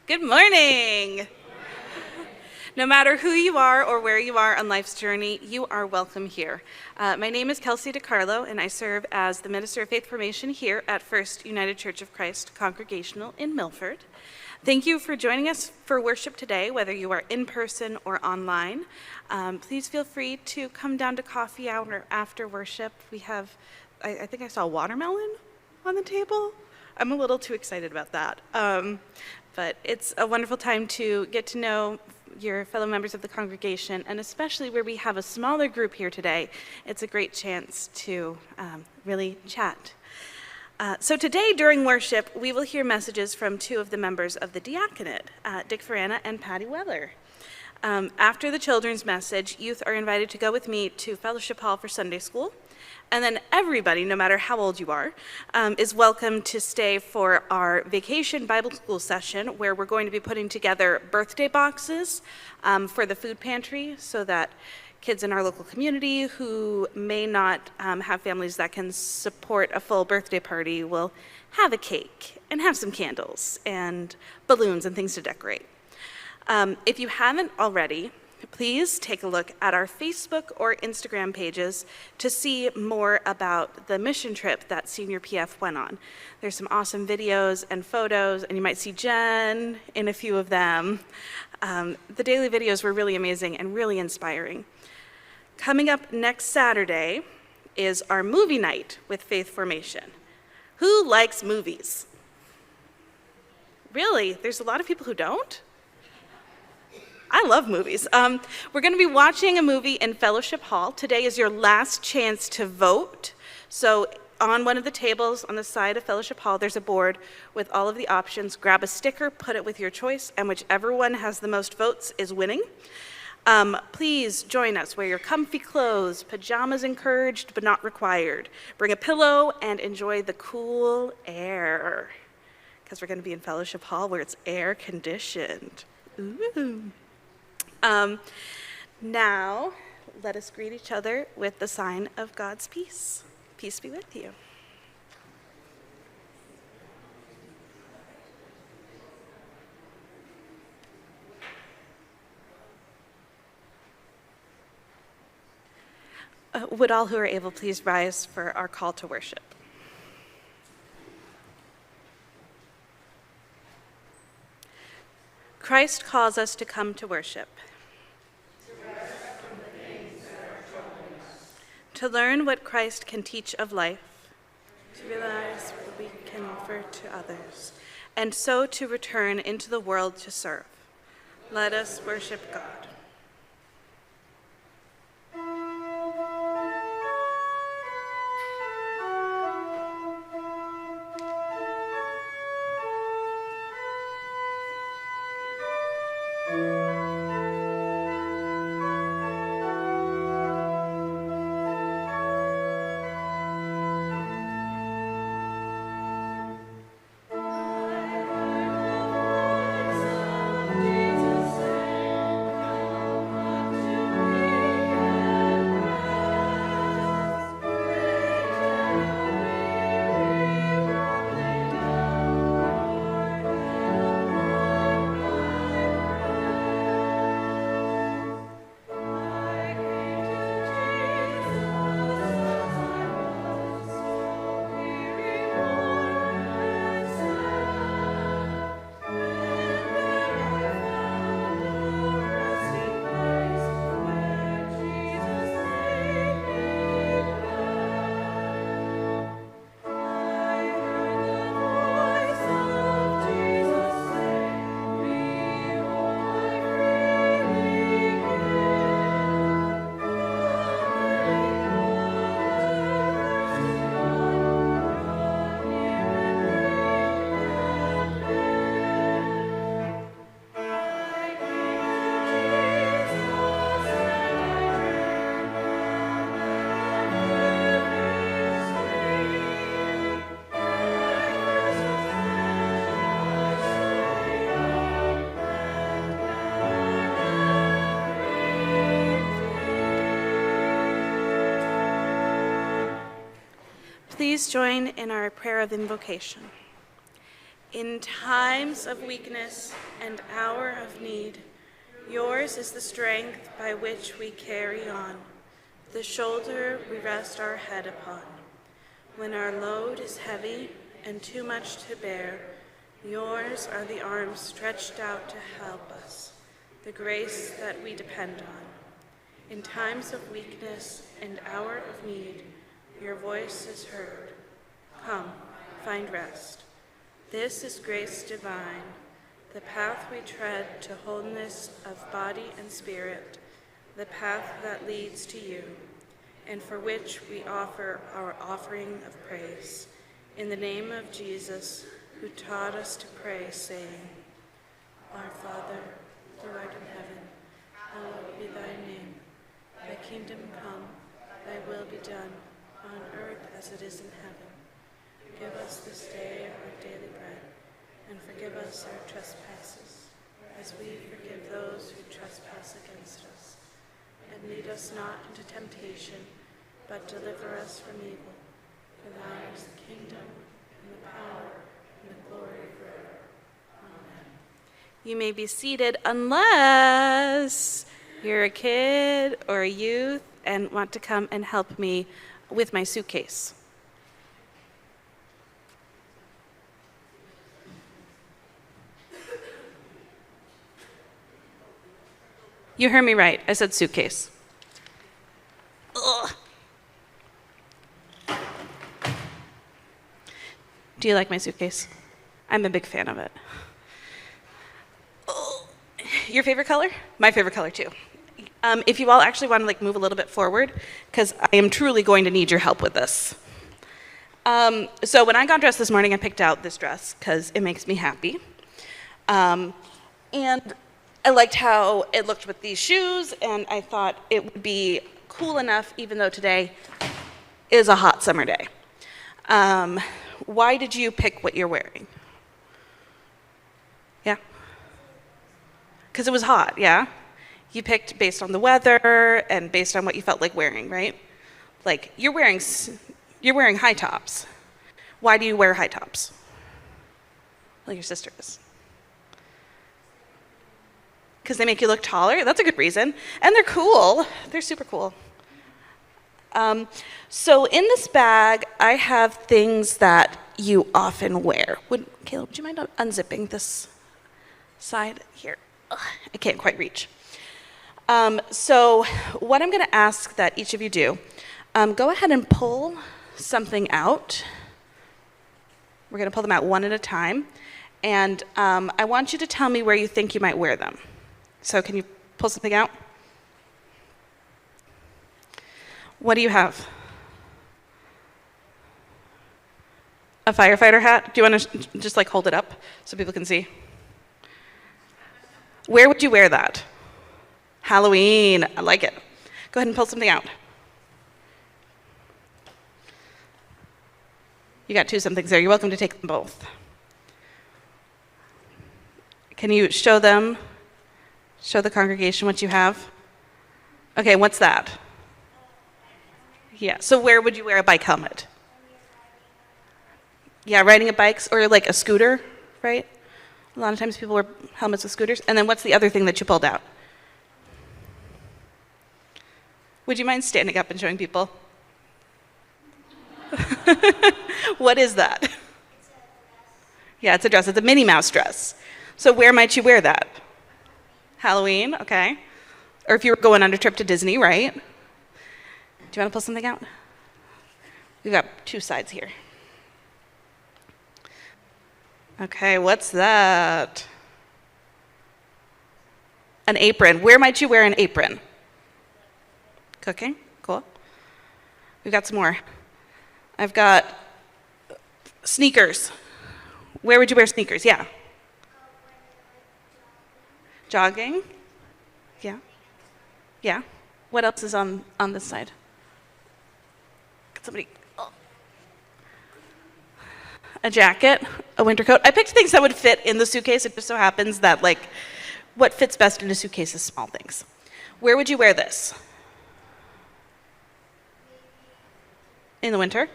Good morning. No matter who you are or where you are on life's journey, you are welcome here. My name is Kelsey DiCarlo, and I serve as the Minister of Faith Formation here at First United Church of Christ Congregational in Milford. Thank you for joining us for worship today, whether you are in person or online. Please feel free to come down to coffee hour after worship. We have, I think I saw watermelon on the table. I'm a little too excited about that. But it's a wonderful time to get to know your fellow members of the congregation, and especially where we have a smaller group here today, it's a great chance to really chat. So today during worship, we will hear messages from two of the members of the diaconate, Dick Farana and Patty Weller. After the children's message, youth are invited to go with me to Fellowship Hall for Sunday school. And then everybody, no matter how old you are, is welcome to stay for our vacation Bible school session, where we're going to be putting together birthday boxes for the food pantry so that kids in our local community who may not have families that can support a full birthday party will have a cake and have some candles and balloons and things to decorate. If you haven't already, please take a look at our Facebook or Instagram pages to see more about the mission trip that Senior PF went on. There's some awesome videos and photos, and you might see Jen in a few of them. The daily videos were really amazing and really inspiring. Coming up next Saturday is our movie night with Faith Formation. Who likes movies? Really? There's a lot of people who don't? I love movies. We're going to be watching a movie in Fellowship Hall. Today is your last chance to vote. So on one of the tables on the side of Fellowship Hall, there's a board with all of the options. Grab a sticker, put it with your choice, and whichever one has the most votes is winning. Please join us. Wear your comfy clothes. Pajamas encouraged but not required. Bring a pillow and enjoy the cool air, because we're going to be in Fellowship Hall where it's air conditioned. Ooh. Now, let us greet each other with the sign of God's peace. Peace be with you. Would all who are able please rise for our call to worship? Christ calls us to come to worship. To learn what Christ can teach of life, to realize what we can offer to others, and so to return into the world to serve. Let us worship God. Please join in our prayer of invocation. In times of weakness and hour of need, yours is the strength by which we carry on, the shoulder we rest our head upon. When our load is heavy and too much to bear, yours are the arms stretched out to help us, the grace that we depend on. In times of weakness and hour of need, your voice is heard. Come, find rest. This is grace divine, the path we tread to wholeness of body and spirit, the path that leads to you, and for which we offer our offering of praise. In the name of Jesus, who taught us to pray, saying, Our Father, who art in heaven, hallowed be thy name. Thy kingdom come, thy will be done, on earth as it is in heaven. Give us this day our daily bread, and forgive us our trespasses, as we forgive those who trespass against us. And lead us not into temptation, but deliver us from evil. For thine is the kingdom, and the power, and the glory forever. Amen. You may be seated unless you're a kid or a youth and want to come and help me with my suitcase. You heard me right. I said suitcase. Ugh. Do you like my suitcase? I'm a big fan of it. Ugh. Your favorite color? My favorite color too. If you all actually want to move a little bit forward, because I am truly going to need your help with this. So when I got dressed this morning, I picked out this dress because it makes me happy. And I liked how it looked with these shoes, and I thought it would be cool enough, even though today is a hot summer day. Why did you pick what you're wearing? Yeah? Because it was hot, yeah? You picked based on the weather and based on what you felt like wearing, right? Like, you're wearing high tops. Why do you wear high tops? Well, your sister is. Because they make you look taller? That's a good reason. And they're cool. They're super cool. So in this bag, I have things that you often wear. Caleb, would you mind unzipping this side here? Ugh, I can't quite reach. So what I'm going to ask that each of you do, go ahead and pull something out. We're going to pull them out one at a time. And I want you to tell me where you think you might wear them. So can you pull something out? What do you have? A firefighter hat? Do you want to just hold it up so people can see? Where would you wear that? Halloween. I like it. Go ahead and pull something out. You got two somethings there. You're welcome to take them both. Can you show the congregation what you have? Okay, what's that? Yeah, so where would you wear a bike helmet? Yeah, riding a bike or a scooter, right? A lot of times people wear helmets with scooters. And then what's the other thing that you pulled out? Would you mind standing up and showing people? What is that? Yeah, it's a dress. It's a Minnie Mouse dress. So where might you wear that? Halloween, okay. Or if you were going on a trip to Disney, right? Do you want to pull something out? We've got two sides here. Okay, what's that? An apron. Where might you wear an apron? Cooking, cool. We've got some more. I've got sneakers. Where would you wear sneakers? Yeah. Jogging? Yeah. Yeah. What else is on this side? Somebody. Oh. A jacket, a winter coat. I picked things that would fit in the suitcase. It just so happens that what fits best in a suitcase is small things. Where would you wear this? In the winter?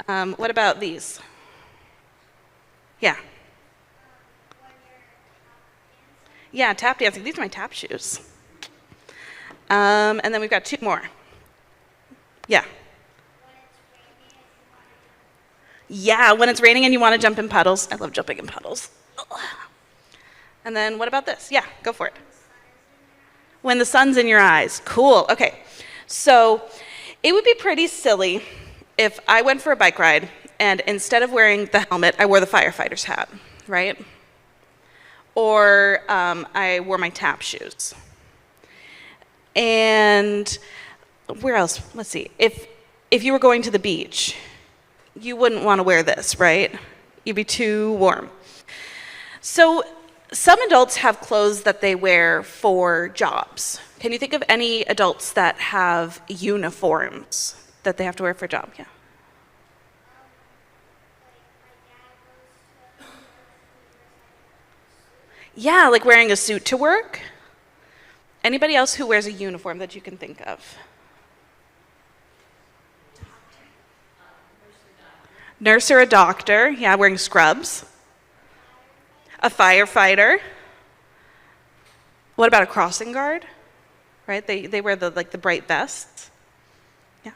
What about these? Yeah. Yeah, tap dancing. These are my tap shoes. And then we've got two more. Yeah. Yeah, when it's raining and you want to jump in puddles. I love jumping in puddles. And then what about this? Yeah, go for it. When the sun's in your eyes. Cool. Okay. So it would be pretty silly if I went for a bike ride and instead of wearing the helmet, I wore the firefighter's hat, right? Or I wore my tap shoes. And where else? Let's see. If you were going to the beach, you wouldn't want to wear this, right? You'd be too warm. So some adults have clothes that they wear for jobs. Can you think of any adults that have uniforms that they have to wear for a job? Yeah. Yeah, like wearing a suit to work. Anybody else who wears a uniform that you can think of? Nurse or a doctor, yeah, wearing scrubs. A firefighter. What about a crossing guard? Right, they wear the bright vests. Yeah.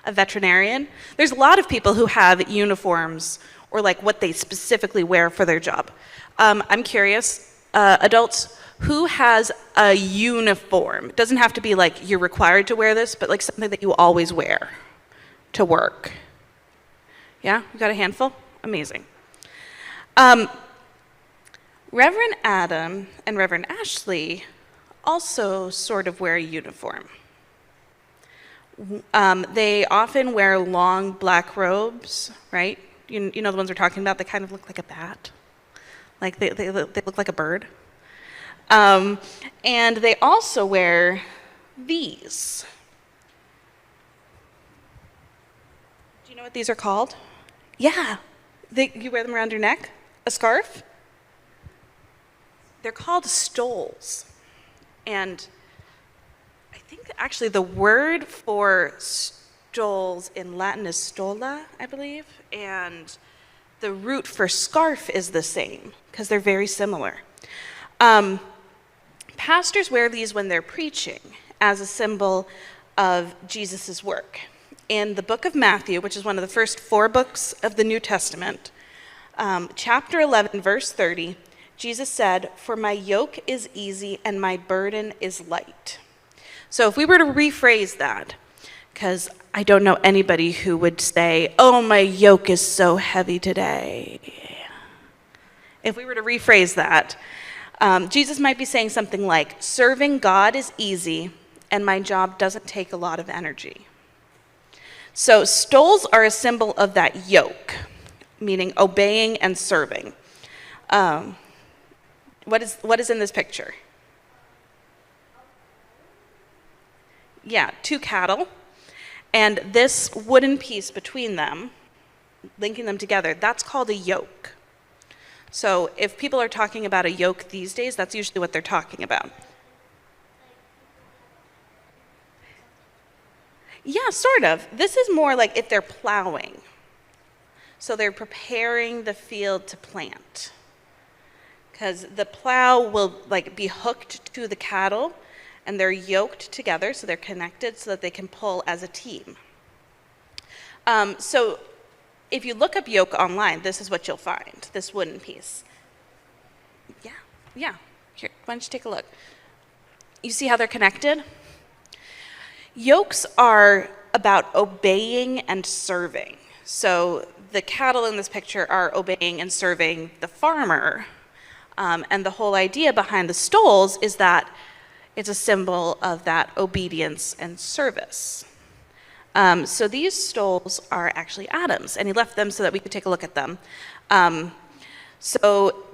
A veterinarian. There's a lot of people who have uniforms or like what they specifically wear for their job. I'm curious, adults, who has a uniform? It doesn't have to be like you're required to wear this, but like something that you always wear to work. Yeah, you got a handful? Amazing. Reverend Adam and Reverend Ashley also sort of wear a uniform. They often wear long black robes, right? You know the ones we're talking about? They kind of look like a bat. Like they look like a bird. And they also wear these. Do you know what these are called? Yeah. You wear them around your neck? A scarf? They're called stoles. And I think actually the word for stoles in Latin is stola, I believe. And the root for scarf is the same, because they're very similar. Pastors wear these when they're preaching as a symbol of Jesus' work. In the book of Matthew, which is one of the first 4 books of the New Testament, chapter 11, verse 30, Jesus said, "For my yoke is easy and my burden is light." So if we were to rephrase that, because I don't know anybody who would say, "Oh, my yoke is so heavy today." If we were to rephrase that, Jesus might be saying something like, "Serving God is easy and my job doesn't take a lot of energy." So stoles are a symbol of that yoke, meaning obeying and serving. What is in this picture? Yeah, 2 cattle. And this wooden piece between them, linking them together, that's called a yoke. So if people are talking about a yoke these days, that's usually what they're talking about. Yeah, sort of. This is more like if they're plowing. So they're preparing the field to plant. Because the plow will be hooked to the cattle, and they're yoked together, so they're connected so that they can pull as a team. So if you look up yoke online, this is what you'll find, this wooden piece. Yeah. Here, why don't you take a look? You see how they're connected? Yokes are about obeying and serving. So the cattle in this picture are obeying and serving the farmer. And the whole idea behind the stoles is that it's a symbol of that obedience and service. So these stoles are actually Adam's, and he left them so that we could take a look at them. So,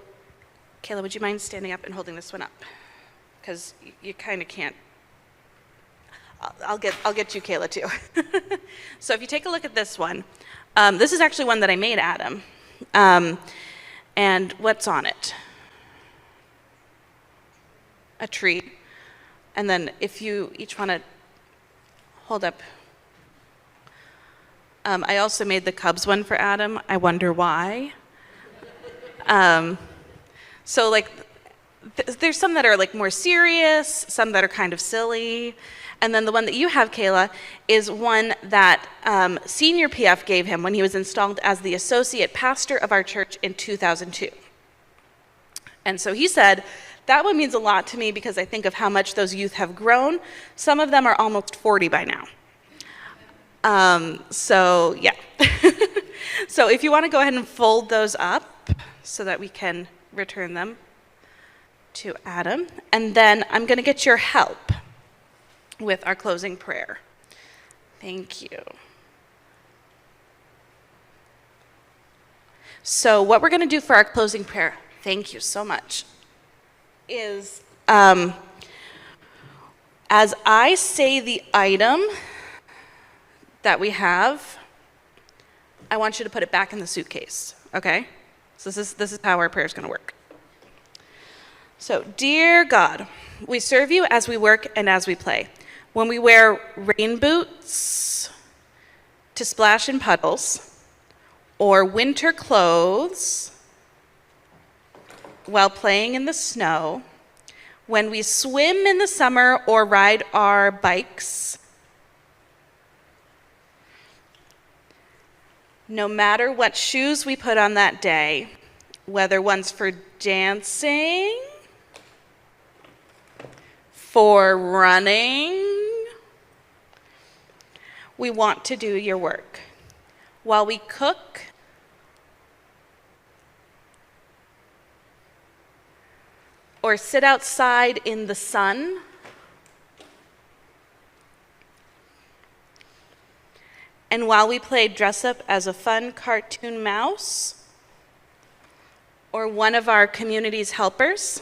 Kayla, would you mind standing up and holding this one up? Because you kind of can't. I'll get you, Kayla, too. So if you take a look at this one, this is actually one that I made Adam. And what's on it? A tree. And then if you each want to hold up. I also made the Cubs one for Adam. I wonder why. So like, there's some that are like more serious, some that are kind of silly. And then the one that you have, Kayla, is one that Senior PF gave him when he was installed as the associate pastor of our church in 2002. And so he said, that one means a lot to me because I think of how much those youth have grown. Some of them are almost 40 by now. So yeah. So if you want to go ahead and fold those up so that we can return them to Adam. And then I'm going to get your help with our closing prayer. Thank you. So what we're going to do for our closing prayer, thank you so much, is as I say the item that we have, I want you to put it back in the suitcase, okay? So this is how our prayer is going to work. So, dear God, we serve you as we work and as we play. When we wear rain boots to splash in puddles, or winter clothes while playing in the snow, when we swim in the summer or ride our bikes, no matter what shoes we put on that day, whether one's for dancing, for running, we want to do your work. While we cook, or sit outside in the sun, and while we play dress up as a fun cartoon mouse, or one of our community's helpers,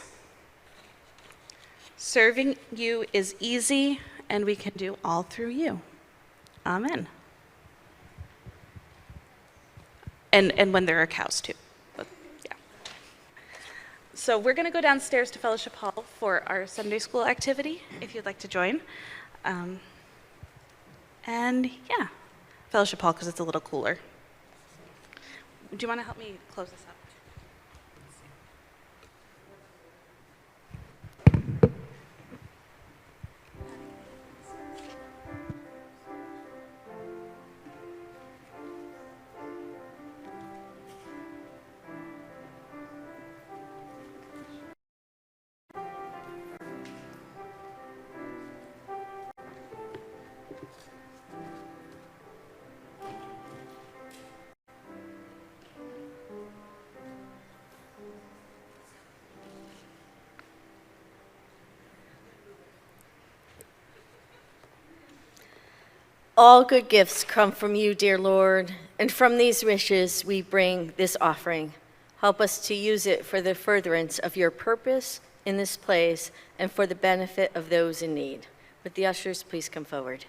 serving you is easy, and we can do all through you. Amen. And when there are cows too. But, yeah. So we're going to go downstairs to Fellowship Hall for our Sunday school activity, if you'd like to join. And yeah, Fellowship Hall because it's a little cooler. Do you want to help me close this up? All good gifts come from you, dear Lord, and from these wishes we bring this offering. Help us to use it for the furtherance of your purpose in this place and for the benefit of those in need. Would the ushers please come forward?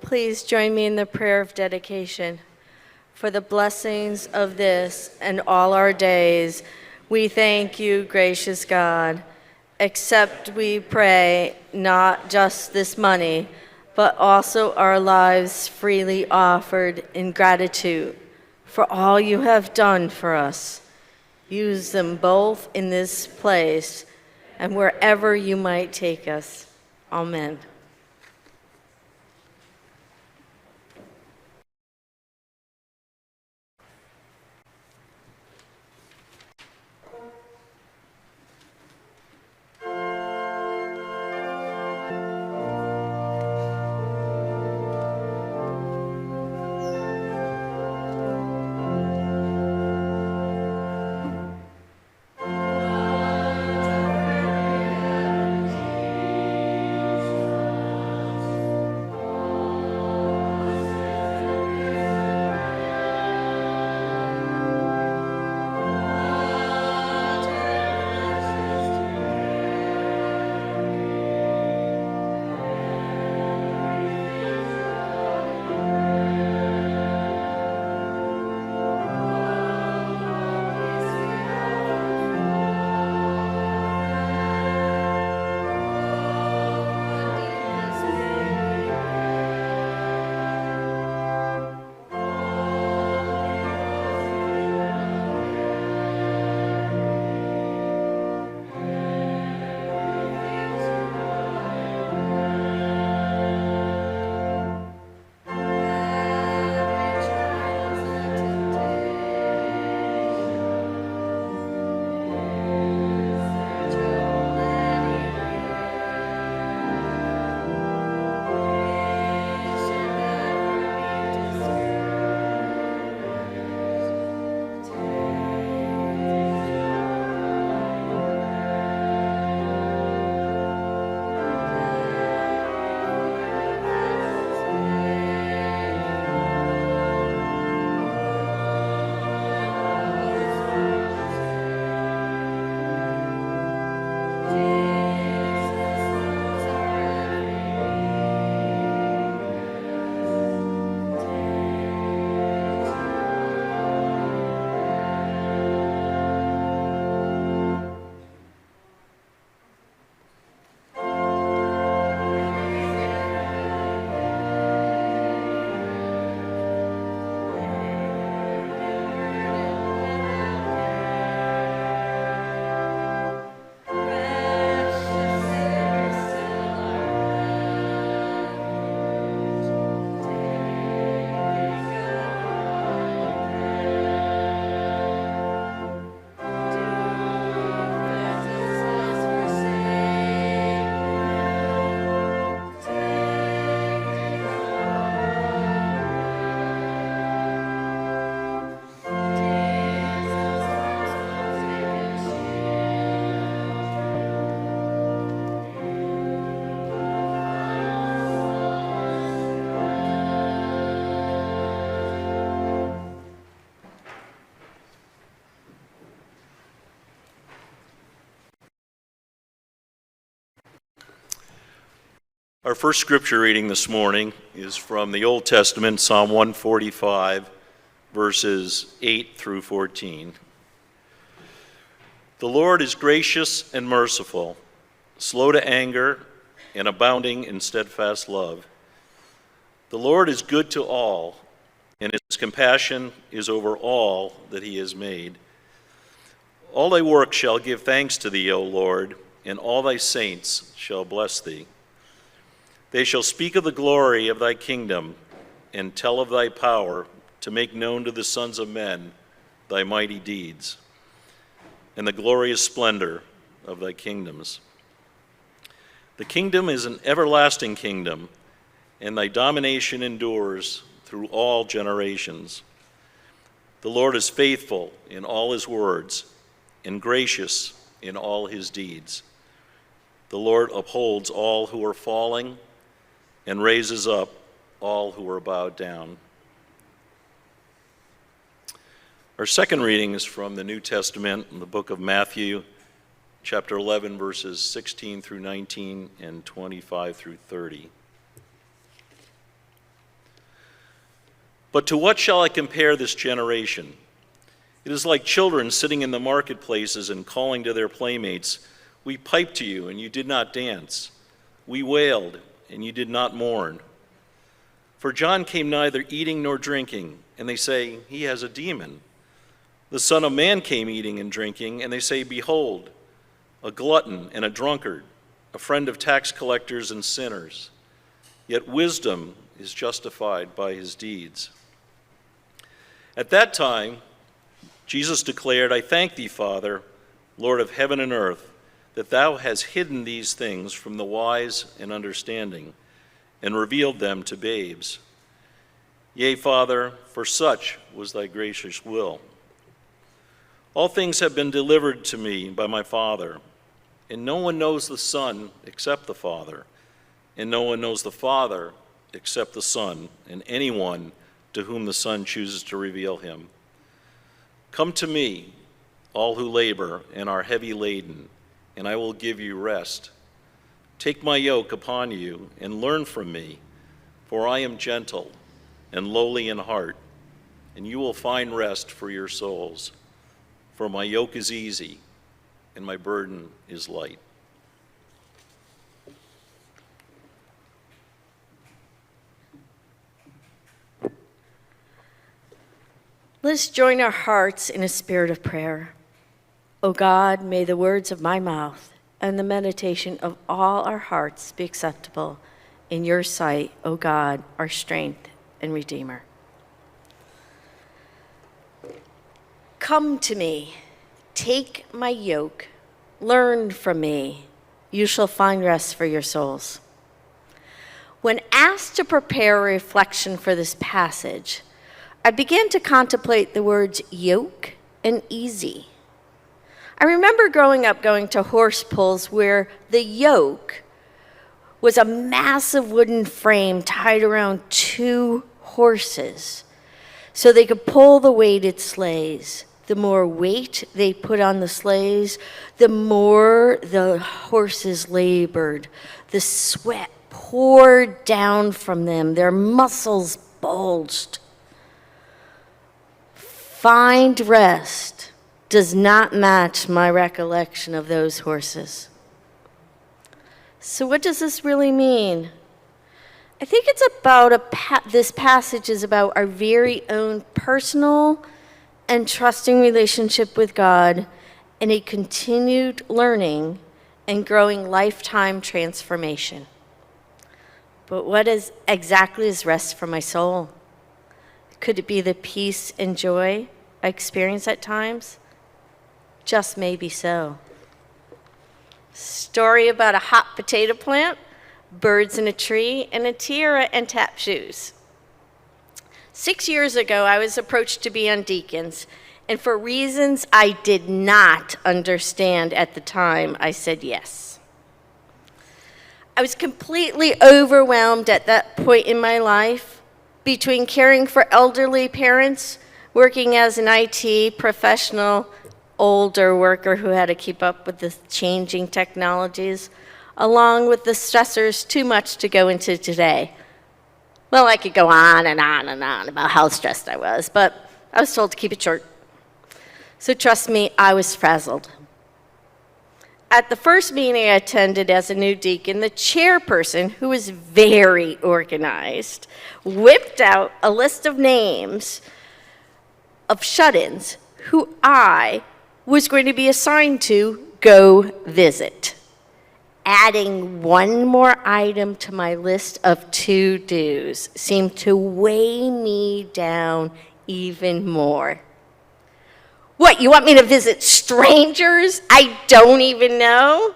please join me in the prayer of dedication. For the blessings of this and all our days, we thank you, gracious God. Accept, we pray, not just this money, but also our lives freely offered in gratitude for all you have done for us. Use them both in this place and wherever you might take us. Amen. Our first scripture reading this morning is from the Old Testament, Psalm 145, verses 8 through 14. The Lord is gracious and merciful, slow to anger, and abounding in steadfast love. The Lord is good to all, and his compassion is over all that he has made. All thy works shall give thanks to thee, O Lord, and all thy saints shall bless thee. They shall speak of the glory of thy kingdom and tell of thy power to make known to the sons of men thy mighty deeds and the glorious splendor of thy kingdoms. The kingdom is an everlasting kingdom, and thy domination endures through all generations. The Lord is faithful in all his words and gracious in all his deeds. The Lord upholds all who are falling and raises up all who are bowed down. Our second reading is from the New Testament in the book of Matthew, chapter 11, verses 16 through 19 and 25 through 30. But to what shall I compare this generation? It is like children sitting in the marketplaces and calling to their playmates, 'We piped to you, and you did not dance. We wailed, and you did not mourn.' For John came neither eating nor drinking, and they say, 'He has a demon.' The Son of Man came eating and drinking, and they say, 'Behold, a glutton and a drunkard, a friend of tax collectors and sinners.' Yet wisdom is justified by his deeds." At that time, Jesus declared, "I thank thee, Father, Lord of heaven and earth, that thou hast hidden these things from the wise and understanding, and revealed them to babes. Yea, Father, for such was thy gracious will. All things have been delivered to me by my Father, and no one knows the Son except the Father, and no one knows the Father except the Son, and anyone to whom the Son chooses to reveal him. Come to me, all who labor and are heavy laden, and I will give you rest. Take my yoke upon you and learn from me, for I am gentle and lowly in heart, and you will find rest for your souls. For my yoke is easy and my burden is light." Let's join our hearts in a spirit of prayer. O God, may the words of my mouth and the meditation of all our hearts be acceptable in your sight, O God, our strength and Redeemer. Come to me, take my yoke, learn from me. You shall find rest for your souls. When asked to prepare a reflection for this passage, I began to contemplate the words yoke and easy. I remember growing up going to horse pulls where the yoke was a massive wooden frame tied around two horses so they could pull the weighted sleighs. The more weight they put on the sleighs, the more the horses labored. The sweat poured down from them. Their muscles bulged. Find rest does not match my recollection of those horses. So what does this really mean? I think it's about this passage is about our very own personal and trusting relationship with God and a continued learning and growing lifetime transformation. But what exactly is rest for my soul? Could it be the peace and joy I experience at times? Just maybe so. Story about a hot potato plant, birds in a tree, and a tiara and tap shoes. 6 years ago, I was approached to be on deacons, and for reasons I did not understand at the time, I said yes. I was completely overwhelmed at that point in my life between caring for elderly parents, working as an IT professional, older worker who had to keep up with the changing technologies, along with the stressors too much to go into today. Well, I could go on and on and on about how stressed I was, but I was told to keep it short. So trust me, I was frazzled. At the first meeting I attended as a new deacon, the chairperson, who was very organized, whipped out a list of names of shut-ins who I was going to be assigned to go visit, adding one more item to my list of to-dos seemed to weigh me down even more. What, you want me to visit strangers I don't even know?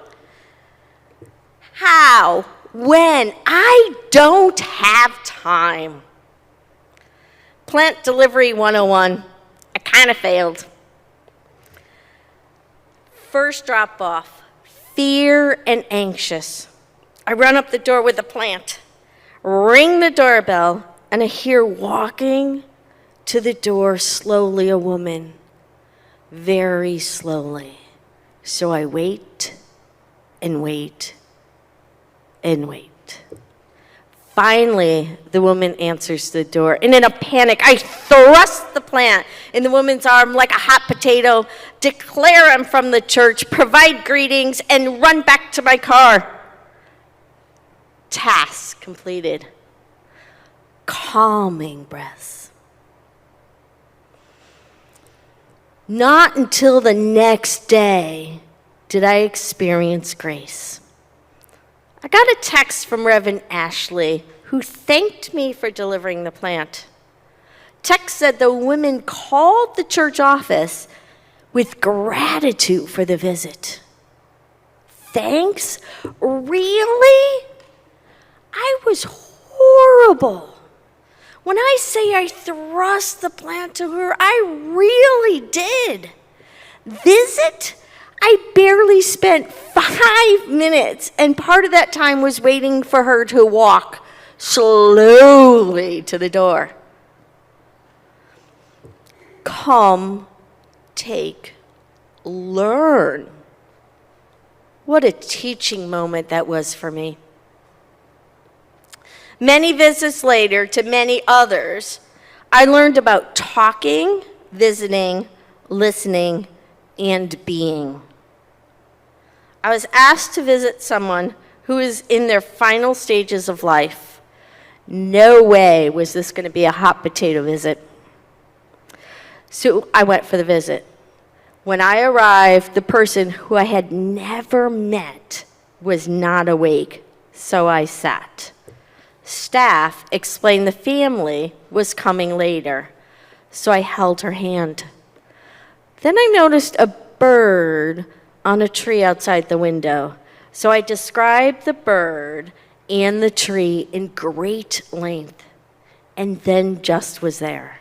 How? When? I don't have time. Plant Delivery 101. I kind of failed. First drop off, fear and anxious. I run up the door with the plant, ring the doorbell, and I hear walking to the door slowly a woman, very slowly. So I wait and wait and wait. Finally, the woman answers the door, and in a panic, I thrust the plant in the woman's arm like a hot potato, declare I'm from the church, provide greetings, and run back to my car. Task completed. Calming breaths. Not until the next day did I experience grace. I got a text from Reverend Ashley, who thanked me for delivering the plant. Text said the women called the church office with gratitude for the visit. Thanks? Really? I was horrible. When I say I thrust the plant to her, I really did. Visit? I barely spent 5 minutes, and part of that time was waiting for her to walk slowly to the door. Come, take, learn. What a teaching moment that was for me. Many visits later to many others, I learned about talking, visiting, listening, and being. I was asked to visit someone who is in their final stages of life. No way was this going to be a hot potato visit. So I went for the visit. When I arrived, the person who I had never met was not awake, so I sat. Staff explained the family was coming later, so I held her hand. Then I noticed a bird on a tree outside the window, so I described the bird and the tree in great length, and then just was there.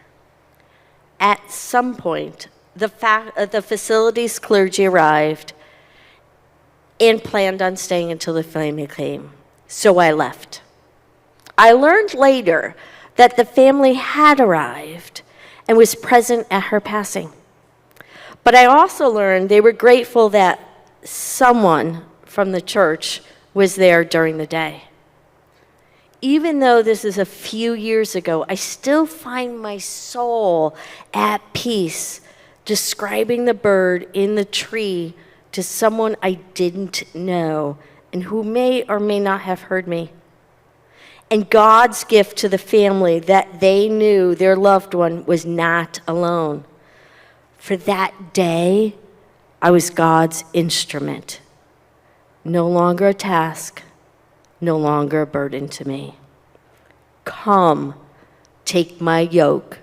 At some point, the facility's clergy arrived and planned on staying until the family came, so I left. I learned later that the family had arrived and was present at her passing. But I also learned they were grateful that someone from the church was there during the day. Even though this is a few years ago, I still find my soul at peace describing the bird in the tree to someone I didn't know and who may or may not have heard me. And God's gift to the family that they knew their loved one was not alone. For that day, I was God's instrument. No longer a task, no longer a burden to me. Come, take my yoke,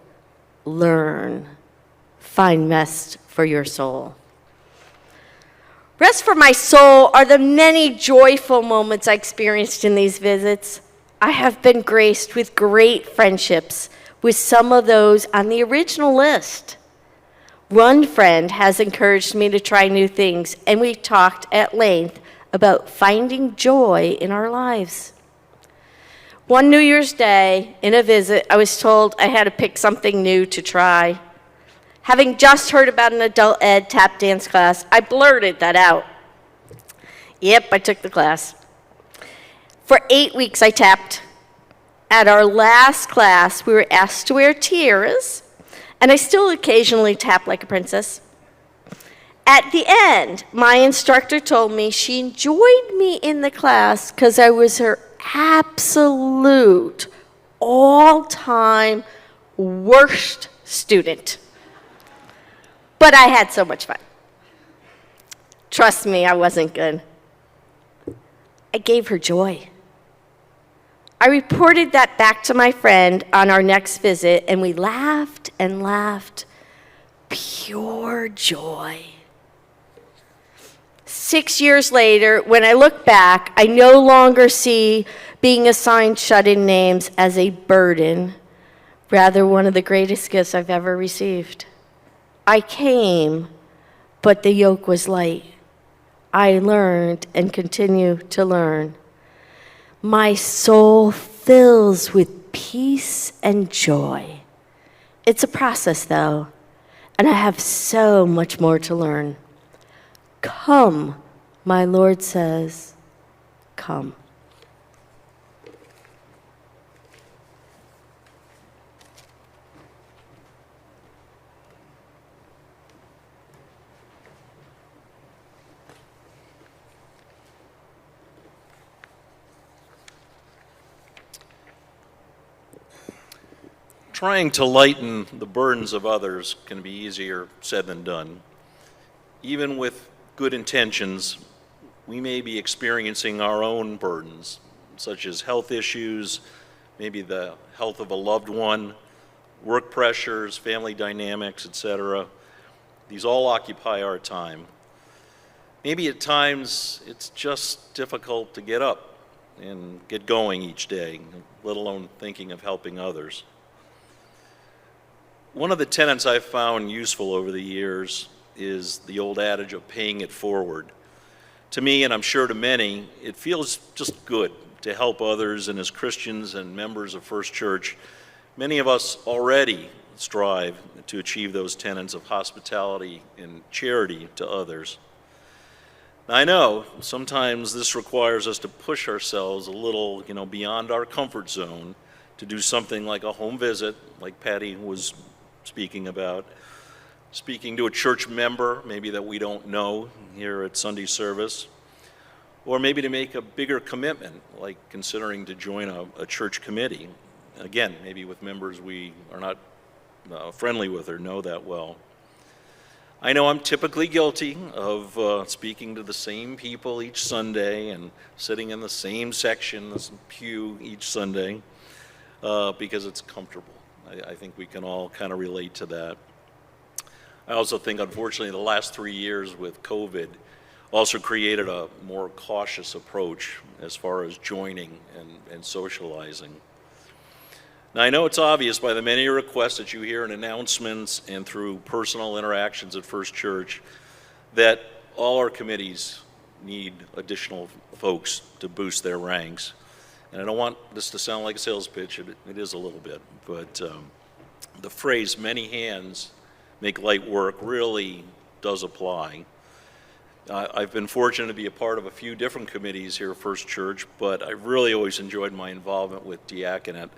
learn, find rest for your soul. Rest for my soul are the many joyful moments I experienced in these visits. I have been graced with great friendships with some of those on the original list. One friend has encouraged me to try new things, and we talked at length about finding joy in our lives. One New Year's Day, in a visit, I was told I had to pick something new to try. Having just heard about an adult ed tap dance class, I blurted that out. Yep, I took the class. For 8 weeks, I tapped. At our last class, we were asked to wear tiaras, and I still occasionally tap like a princess. At the end, my instructor told me she enjoyed me in the class because I was her absolute all-time worst student. But I had so much fun. Trust me, I wasn't good. I gave her joy. I reported that back to my friend on our next visit, and we laughed and laughed. Pure joy. 6 years later, when I look back, I no longer see being assigned shut-in names as a burden, rather one of the greatest gifts I've ever received. I came, but the yoke was light. I learned and continue to learn. My soul fills with peace and joy. It's a process, though, and I have so much more to learn. Come, my Lord says, come. Trying to lighten the burdens of others can be easier said than done. Even with good intentions, we may be experiencing our own burdens, such as health issues, maybe the health of a loved one, work pressures, family dynamics, etc. These all occupy our time. Maybe at times it's just difficult to get up and get going each day, let alone thinking of helping others. One of the tenets I've found useful over the years is the old adage of paying it forward. To me, and I'm sure to many, it feels just good to help others, and as Christians and members of First Church, many of us already strive to achieve those tenets of hospitality and charity to others. Now, I know sometimes this requires us to push ourselves a little, beyond our comfort zone to do something like a home visit, like Patty was speaking about, speaking to a church member, maybe that we don't know here at Sunday service, or maybe to make a bigger commitment, like considering to join a church committee. Again, maybe with members we are not friendly with or know that well. I know I'm typically guilty of speaking to the same people each Sunday and sitting in the same section, this pew each Sunday, because it's comfortable. I think we can all kind of relate to that. I also think, unfortunately, the last 3 years with COVID also created a more cautious approach as far as joining and socializing. Now, I know it's obvious by the many requests that you hear in announcements and through personal interactions at First Church that all our committees need additional folks to boost their ranks. And I don't want this to sound like a sales pitch, it is a little bit, but the phrase many hands make light work really does apply. I've been fortunate to be a part of a few different committees here at First Church, but I've really always enjoyed my involvement with diaconate.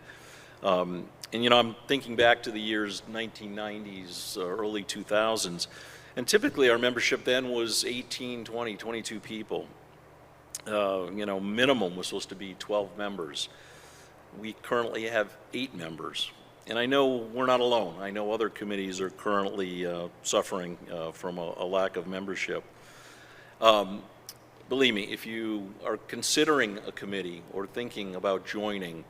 And I'm thinking back to the years 1990s, early 2000s, and typically our membership then was 18, 20, 22 people. Minimum was supposed to be 12 members. We currently have 8 members. And I know we're not alone. I know other committees are currently suffering from a lack of membership. Believe me, if you are considering a committee or thinking about joining,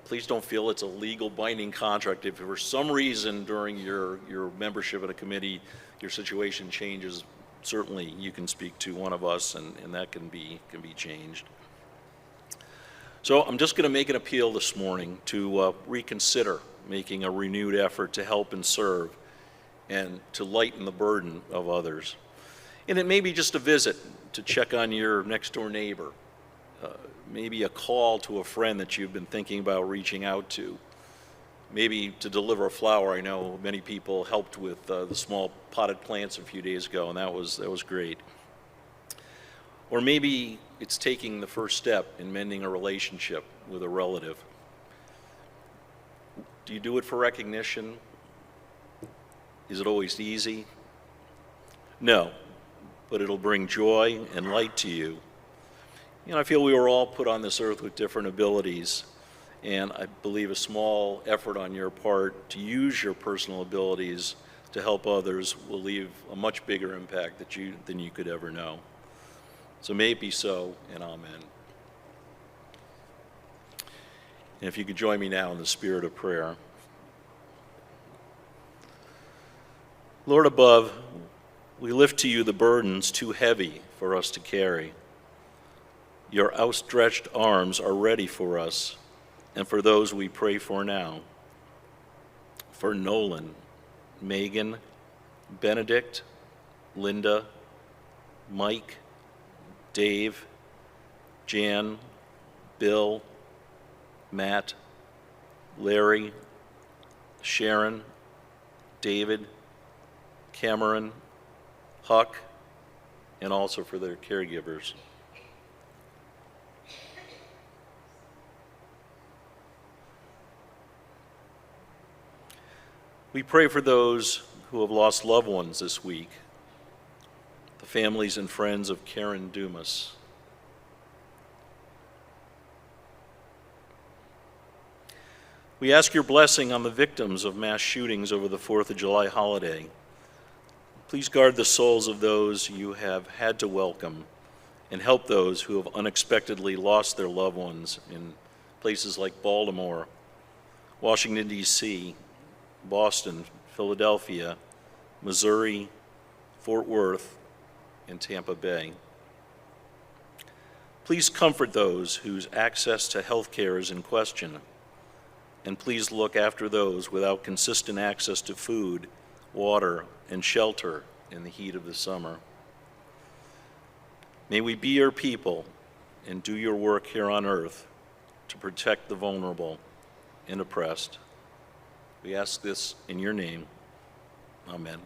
please don't feel it's a legal binding contract. If for some reason during your membership in a committee your situation changes, certainly you can speak to one of us and that can be changed. So I'm just going to make an appeal this morning to reconsider making a renewed effort to help and serve and to lighten the burden of others. And it may be just a visit to check on your next door neighbor, maybe a call to a friend that you've been thinking about reaching out to, maybe to deliver a flower. I know many people helped with the small potted plants a few days ago, and that was great. Or maybe it's taking the first step in mending a relationship with a relative. Do you do it for recognition? Is it always easy? No, but it'll bring joy and light to you. I feel we were all put on this earth with different abilities, and I believe a small effort on your part to use your personal abilities to help others will leave a much bigger impact than you could ever know. So may it be so, and amen. And if you could join me now in the spirit of prayer. Lord above, we lift to you the burdens too heavy for us to carry. Your outstretched arms are ready for us and for those we pray for now. For Nolan, Megan, Benedict, Linda, Mike, Dave, Jan, Bill, Matt, Larry, Sharon, David, Cameron, Huck, and also for their caregivers. We pray for those who have lost loved ones this week, the families and friends of Karen Dumas. We ask your blessing on the victims of mass shootings over the 4th of July holiday. Please guard the souls of those you have had to welcome and help those who have unexpectedly lost their loved ones in places like Baltimore, Washington, D.C., Boston, Philadelphia, Missouri, Fort Worth, and Tampa Bay. Please comfort those whose access to health care is in question, and please look after those without consistent access to food, water, and shelter in the heat of the summer. May we be your people and do your work here on earth to protect the vulnerable and oppressed. We ask this in your name. Amen.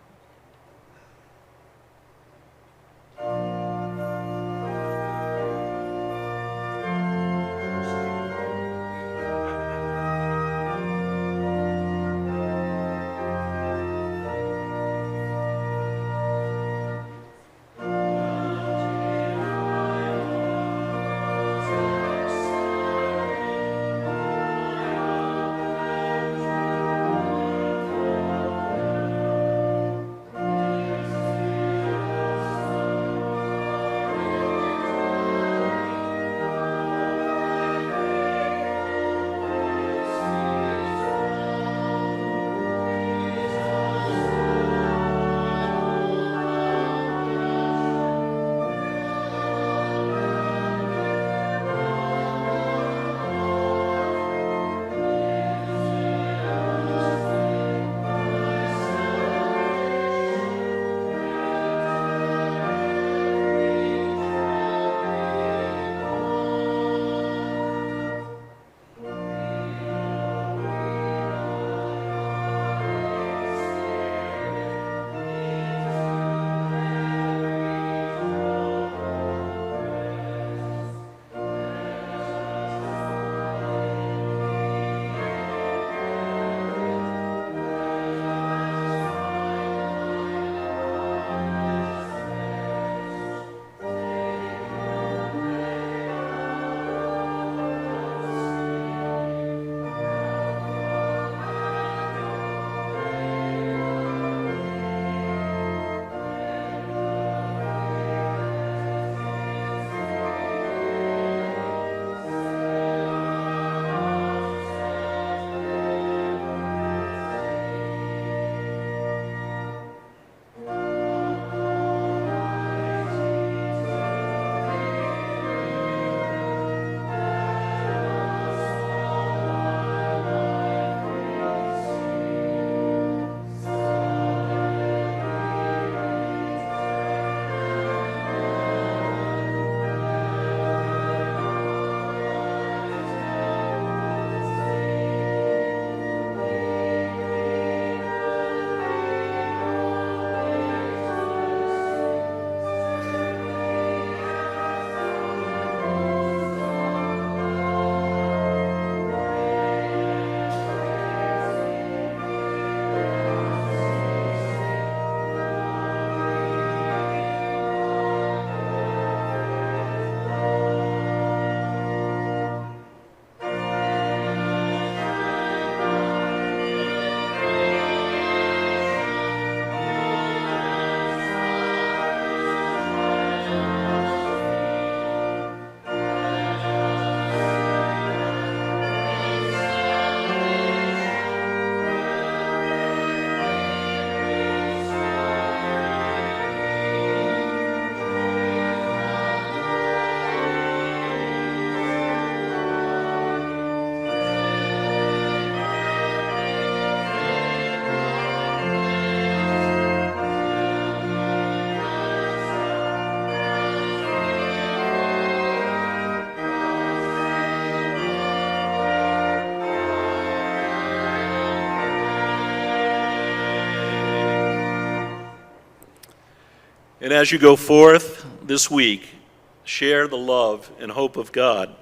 And as you go forth this week, share the love and hope of God.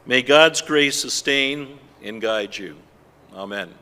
May God's grace sustain and guide you. Amen.